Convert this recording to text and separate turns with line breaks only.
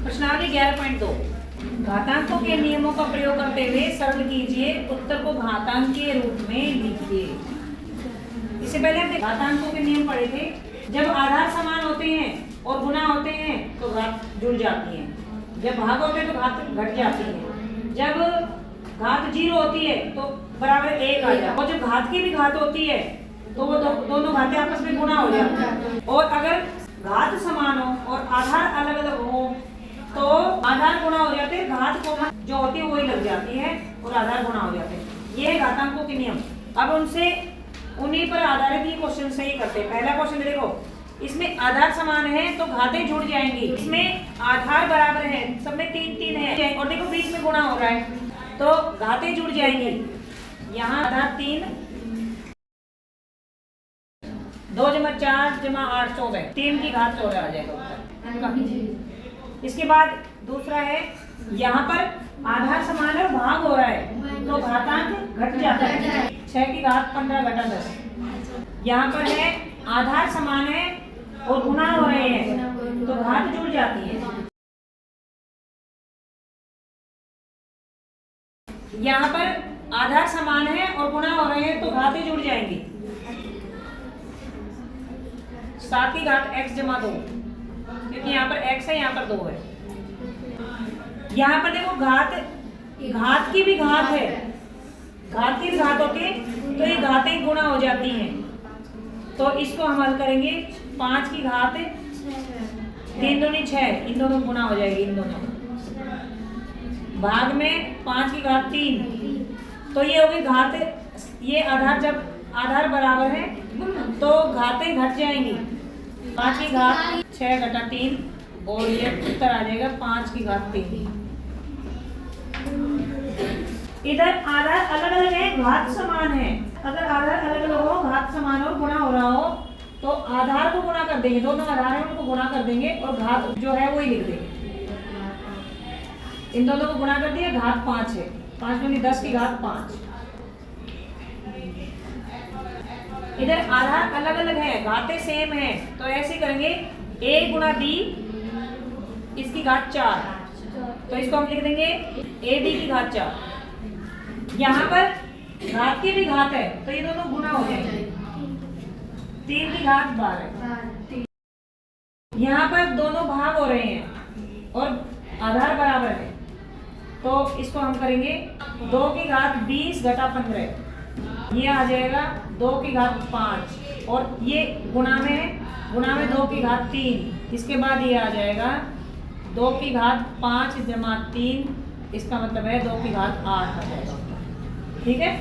प्रश्नावली 11.2 घातांकों के नियमों का प्रयोग करते हुए सरल कीजिए, उत्तर को घातांक के रूप में लिखिए। इससे पहले हमने घातांकों के नियम पढ़े थे। जब आधार समान होते हैं और गुणा होते हैं तो घात जुड़ जाती है, जब भाग होते हैं तो घात घट जाती है, जब घात 0 होती है तो बराबर 1 आ जाता है, और जब घात की भी घात होती है तो वो दोनों घातें आपस में गुणा हो जाती है। और अगर घात समान हो और आधार अलग अलग हो तो आधार गुणा हो जाते हैं, घात कोमा जो होती है वही लग जाती है और आधार गुणा हो जाते हैं। ये है घातांकों के नियम। अब उन्हीं पर आधारित ही क्वेश्चन सही करते हैं। पहला क्वेश्चन देखो, इसमें आधार समान है तो घातें जुड़ जाएंगी, इसमें आधार बराबर है, सब में 3 3 है और देखो बीच में गुणा हो रहा है तो घातें जुड़ जाएंगी। यहाँ आधार 3, 2 × 4 = 8 14, 3 की घात 14 आ जाएगा। इसके बाद दूसरा है, यहाँ पर आधार समान है और भाग हो रहा है तो घातांक घट जाता है, 6 की घात 15 घटा 10। यहाँ पर है आधार समान है और गुणा हो रहे हैं तो घात जुड़ जाती है। यहाँ पर आधार समान है और गुणा हो रहे हैं तो घातें जुड़ जाएंगी। 7 की घात x = 2, क्योंकि यहाँ पर x है, यहाँ पर 2 है। यहाँ पर देखो घात की भी घात है, घात की भी घात होती है तो ये घातें गुणा हो जाती हैं। तो इसको हम हल करेंगे, 5 की घात 3 दूनी 6, इन दोनों गुणा हो जाएगी, इन दोनों भाग में 5 की घात 3, तो ये होगी घात, ये आधार, जब आधार बराबर है तो घातें घट जाएंगी। 5 की घात 6 घटा 3 और ये उत्तर आ जाएगा 5 की घात 3। इधर आधार अलग अलग है, घात समान है। अगर आधार अलग अलग हो, घात समान और गुणा हो रहा हो तो आधार को गुणा कर देंगे, दोनों आधार हैं उनको गुणा कर देंगे और घात जो है वही लिख देंगे। इन दोनों को गुणा कर दिया, घात 5 है, 5 दूनी 10 की घात 5। इधर आधार अलग अलग है, घातें सेम है तो ऐसे करेंगे, a × b इसकी घात 4, तो इसको हम लिख देंगे ab की घात 4। यहाँ पर घात की भी घात है तो ये दोनों गुणा हो जाएंगे, 3 की घात 12। यहाँ पर दोनों भाग हो रहे हैं और आधार बराबर है तो इसको हम करेंगे 2 की घात 20 घटा 15, ये आ जाएगा 2 की घात 5 और ये गुणा में 2 की घात 3। इसके बाद ये आ जाएगा 2 की घात 5 = 3, इसका मतलब है 2 की घात 8 आ जाएगा। ठीक है।